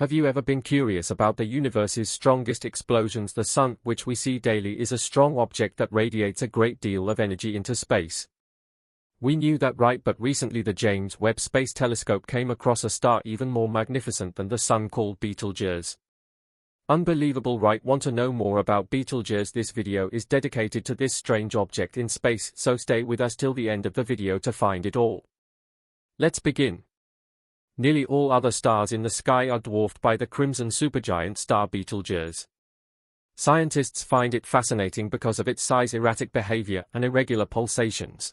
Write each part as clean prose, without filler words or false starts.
Have you ever been curious about the universe's strongest explosions? The Sun, which we see daily, is a strong object that radiates a great deal of energy into space. We knew that, right? But recently the James Webb Space Telescope came across a star even more magnificent than the Sun, called Betelgeuse. Unbelievable, right? Want to know more about Betelgeuse? This video is dedicated to this strange object in space, so stay with us till the end of the video to find it all. Let's begin. Nearly all other stars in the sky are dwarfed by the crimson supergiant star Betelgeuse. Scientists find it fascinating because of its size, erratic behavior, and irregular pulsations.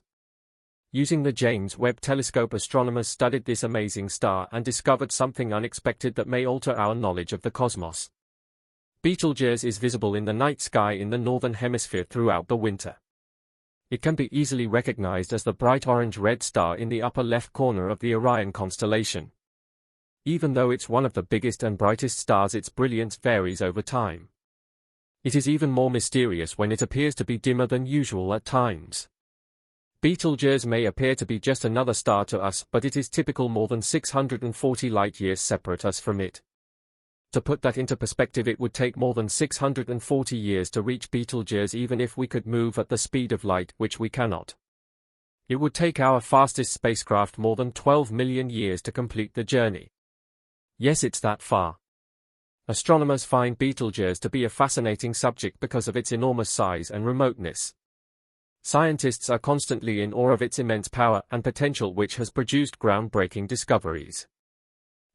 Using the James Webb Telescope, astronomers studied this amazing star and discovered something unexpected that may alter our knowledge of the cosmos. Betelgeuse is visible in the night sky in the northern hemisphere throughout the winter. It can be easily recognized as the bright orange-red star in the upper left corner of the Orion constellation. Even though it's one of the biggest and brightest stars, its brilliance varies over time. It is even more mysterious when it appears to be dimmer than usual at times. Betelgeuse may appear to be just another star to us, but it is typical more than 640 light-years separate us from it. To put that into perspective, it would take more than 640 years to reach Betelgeuse even if we could move at the speed of light, which we cannot. It would take our fastest spacecraft more than 12 million years to complete the journey. Yes, it's that far. Astronomers find Betelgeuse to be a fascinating subject because of its enormous size and remoteness. Scientists are constantly in awe of its immense power and potential, which has produced groundbreaking discoveries.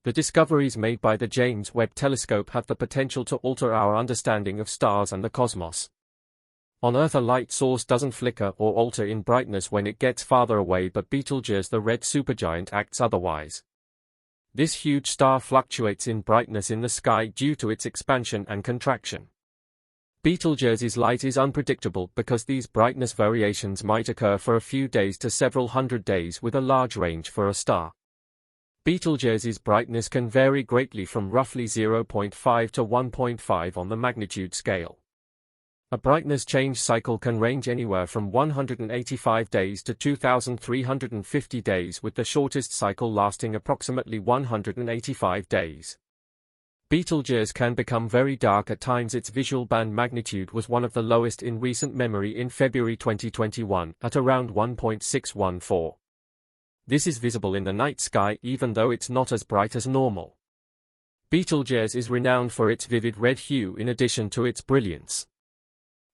The discoveries made by the James Webb Telescope have the potential to alter our understanding of stars and the cosmos. On Earth, a light source doesn't flicker or alter in brightness when it gets farther away, but Betelgeuse, the red supergiant, acts otherwise. This huge star fluctuates in brightness in the sky due to its expansion and contraction. Betelgeuse's light is unpredictable because these brightness variations might occur for a few days to several hundred days, with a large range for a star. Betelgeuse's brightness can vary greatly from roughly 0.5 to 1.5 on the magnitude scale. A brightness change cycle can range anywhere from 185 days to 2,350 days, with the shortest cycle lasting approximately 185 days. Betelgeuse can become very dark at times. Its visual band magnitude was one of the lowest in recent memory in February 2021, at around 1.614. This is visible in the night sky even though it's not as bright as normal. Betelgeuse is renowned for its vivid red hue in addition to its brilliance.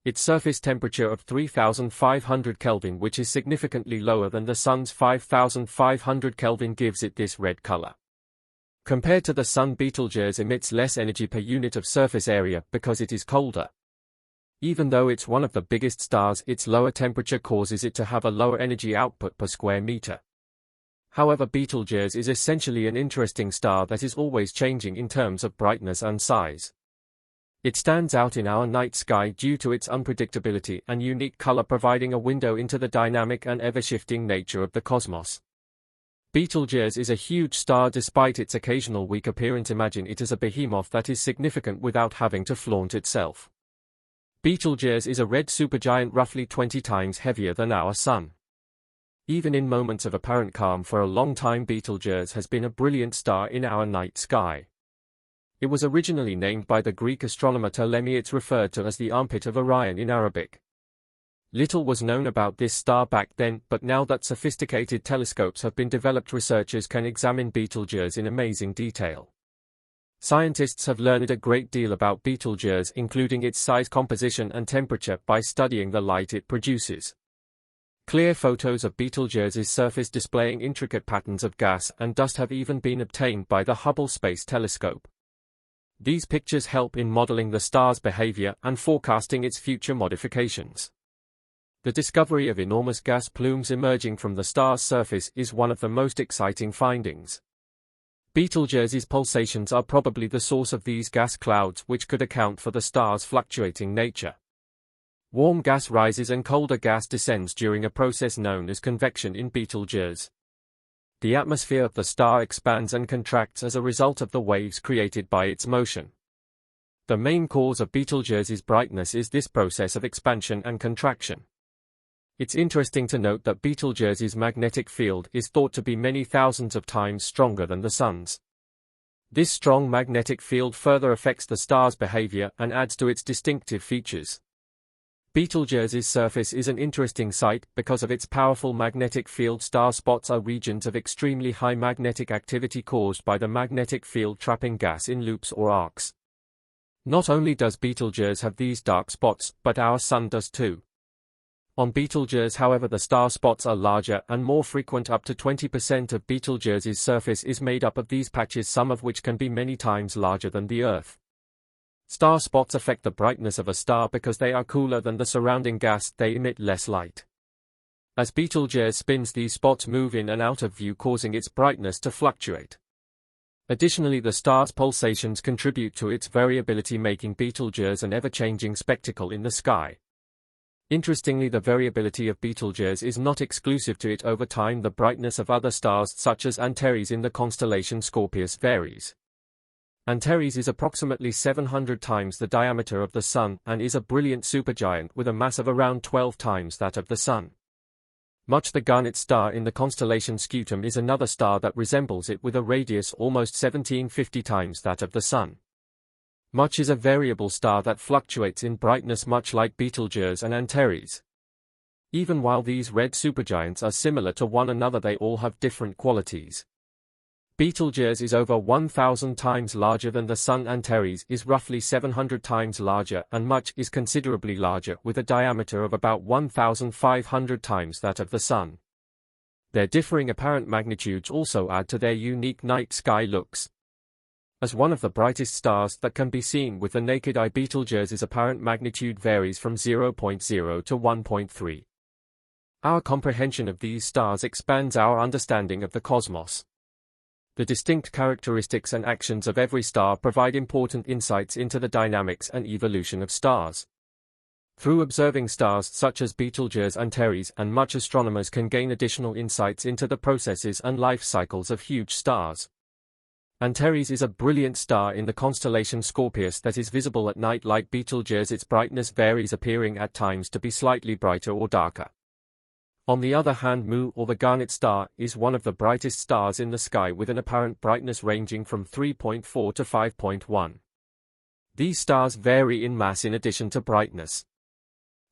Its surface temperature of 3,500 Kelvin, which is significantly lower than the Sun's 5,500 Kelvin, gives it this red color. Compared to the Sun, Betelgeuse emits less energy per unit of surface area because it is colder. Even though it's one of the biggest stars, its lower temperature causes it to have a lower energy output per square meter. However, Betelgeuse is essentially an interesting star that is always changing in terms of brightness and size. It stands out in our night sky due to its unpredictability and unique color, providing a window into the dynamic and ever-shifting nature of the cosmos. Betelgeuse is a huge star despite its occasional weak appearance. Imagine it as a behemoth that is significant without having to flaunt itself. Betelgeuse is a red supergiant roughly 20 times heavier than our Sun. Even in moments of apparent calm for a long time, Betelgeuse has been a brilliant star in our night sky. It was originally named by the Greek astronomer Ptolemy. It's referred to as the armpit of Orion in Arabic. Little was known about this star back then, but now that sophisticated telescopes have been developed, researchers can examine Betelgeuse in amazing detail. Scientists have learned a great deal about Betelgeuse, including its size, composition, and temperature, by studying the light it produces. Clear photos of Betelgeuse's surface displaying intricate patterns of gas and dust have even been obtained by the Hubble Space Telescope. These pictures help in modeling the star's behavior and forecasting its future modifications. The discovery of enormous gas plumes emerging from the star's surface is one of the most exciting findings. Betelgeuse's pulsations are probably the source of these gas clouds, which could account for the star's fluctuating nature. Warm gas rises and colder gas descends during a process known as convection in Betelgeuse. The atmosphere of the star expands and contracts as a result of the waves created by its motion. The main cause of Betelgeuse's brightness is this process of expansion and contraction. It's interesting to note that Betelgeuse's magnetic field is thought to be many thousands of times stronger than the Sun's. This strong magnetic field further affects the star's behavior and adds to its distinctive features. Betelgeuse's surface is an interesting sight because of its powerful magnetic field. Star spots are regions of extremely high magnetic activity caused by the magnetic field trapping gas in loops or arcs. Not only does Betelgeuse have these dark spots, but our Sun does too. On Betelgeuse, however, the star spots are larger and more frequent. Up to 20% of Betelgeuse's surface is made up of these patches, some of which can be many times larger than the Earth. Star spots affect the brightness of a star because they are cooler than the surrounding gas. They emit less light. As Betelgeuse spins, these spots move in and out of view, causing its brightness to fluctuate. Additionally, the star's pulsations contribute to its variability, making Betelgeuse an ever-changing spectacle in the sky. Interestingly, the variability of Betelgeuse is not exclusive to it. Over time, the brightness of other stars, such as Antares in the constellation Scorpius, varies. Antares is approximately 700 times the diameter of the Sun and is a brilliant supergiant with a mass of around 12 times that of the Sun. Much the Garnet star in the constellation Scutum is another star that resembles it with a radius almost 1750 times that of the Sun. Much is a variable star that fluctuates in brightness much like Betelgeuse and Antares. Even while these red supergiants are similar to one another, they all have different qualities. Betelgeuse is over 1,000 times larger than the Sun. Antares is roughly 700 times larger, and Much is considerably larger, with a diameter of about 1,500 times that of the Sun. Their differing apparent magnitudes also add to their unique night sky looks. As one of the brightest stars that can be seen with the naked eye, Betelgeuse's apparent magnitude varies from 0.0 to 1.3. Our comprehension of these stars expands our understanding of the cosmos. The distinct characteristics and actions of every star provide important insights into the dynamics and evolution of stars. Through observing stars such as Betelgeuse, Antares, and Much, astronomers can gain additional insights into the processes and life cycles of huge stars. Antares is a brilliant star in the constellation Scorpius that is visible at night. Like Betelgeuse, its brightness varies, appearing at times to be slightly brighter or darker. On the other hand, Mu, or the Garnet star, is one of the brightest stars in the sky with an apparent brightness ranging from 3.4 to 5.1. These stars vary in mass in addition to brightness.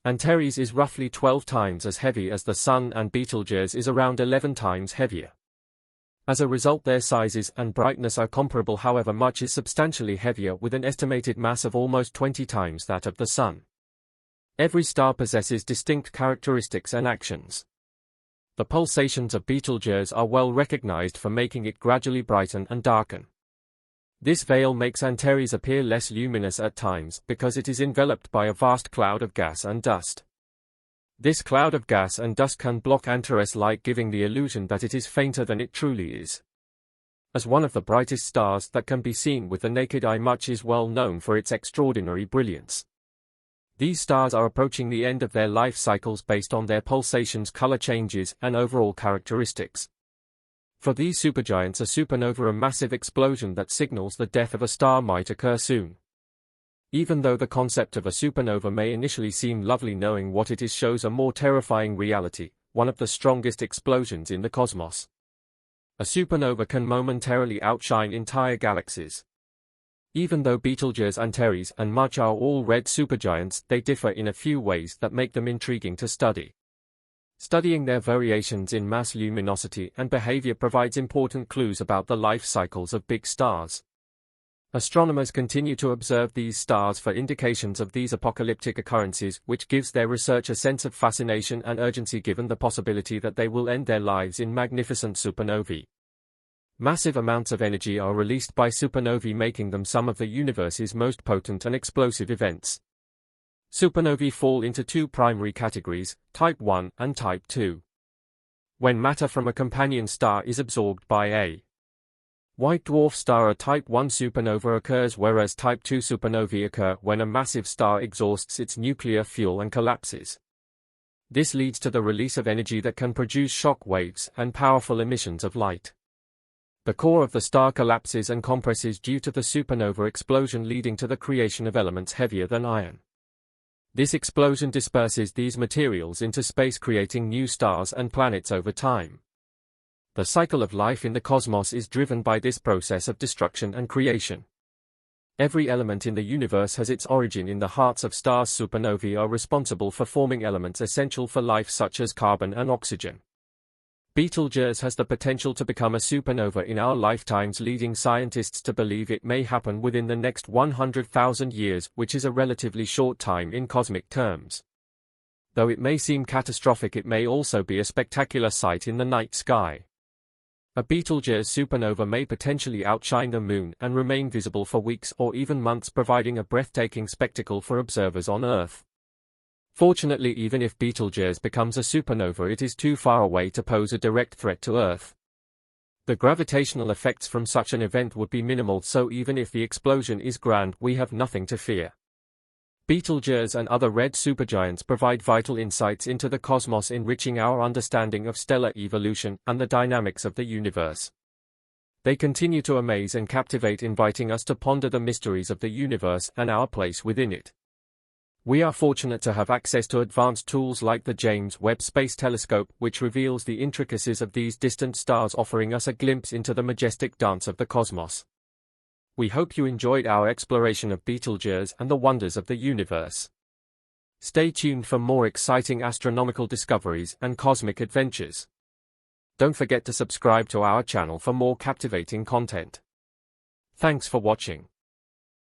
Antares is roughly 12 times as heavy as the Sun, and Betelgeuse is around 11 times heavier. As a result, their sizes and brightness are comparable. However, Much is substantially heavier, with an estimated mass of almost 20 times that of the Sun. Every star possesses distinct characteristics and actions. The pulsations of Betelgeuse are well recognized for making it gradually brighten and darken. This veil makes Antares appear less luminous at times because it is enveloped by a vast cloud of gas and dust. This cloud of gas and dust can block Antares' light, giving the illusion that it is fainter than it truly is. As one of the brightest stars that can be seen with the naked eye, Much is well known for its extraordinary brilliance. These stars are approaching the end of their life cycles based on their pulsations, color changes, and overall characteristics. For these supergiants, a supernova, a massive explosion that signals the death of a star, might occur soon. Even though the concept of a supernova may initially seem lovely, knowing what it is shows a more terrifying reality: one of the strongest explosions in the cosmos. A supernova can momentarily outshine entire galaxies. Even though Betelgeuse, Antares, and Much are all red supergiants, they differ in a few ways that make them intriguing to study. Studying their variations in mass, luminosity, and behavior provides important clues about the life cycles of big stars. Astronomers continue to observe these stars for indications of these apocalyptic occurrences, which gives their research a sense of fascination and urgency given the possibility that they will end their lives in magnificent supernovae. Massive amounts of energy are released by supernovae, making them some of the universe's most potent and explosive events. Supernovae fall into two primary categories, Type 1 and Type 2. When matter from a companion star is absorbed by a white dwarf star, a Type 1 supernova occurs, whereas Type 2 supernovae occur when a massive star exhausts its nuclear fuel and collapses. This leads to the release of energy that can produce shock waves and powerful emissions of light. The core of the star collapses and compresses due to the supernova explosion, leading to the creation of elements heavier than iron. This explosion disperses these materials into space, creating new stars and planets over time. The cycle of life in the cosmos is driven by this process of destruction and creation. Every element in the universe has its origin in the hearts of stars. Supernovae are responsible for forming elements essential for life such as carbon and oxygen. Betelgeuse has the potential to become a supernova in our lifetimes, leading scientists to believe it may happen within the next 100,000 years, which is a relatively short time in cosmic terms. Though it may seem catastrophic, it may also be a spectacular sight in the night sky. A Betelgeuse supernova may potentially outshine the Moon and remain visible for weeks or even months, providing a breathtaking spectacle for observers on Earth. Fortunately, even if Betelgeuse becomes a supernova, it is too far away to pose a direct threat to Earth. The gravitational effects from such an event would be minimal, so even if the explosion is grand, we have nothing to fear. Betelgeuse and other red supergiants provide vital insights into the cosmos, enriching our understanding of stellar evolution and the dynamics of the universe. They continue to amaze and captivate, inviting us to ponder the mysteries of the universe and our place within it. We are fortunate to have access to advanced tools like the James Webb Space Telescope, which reveals the intricacies of these distant stars, offering us a glimpse into the majestic dance of the cosmos. We hope you enjoyed our exploration of Betelgeuse and the wonders of the universe. Stay tuned for more exciting astronomical discoveries and cosmic adventures. Don't forget to subscribe to our channel for more captivating content. Thanks for watching.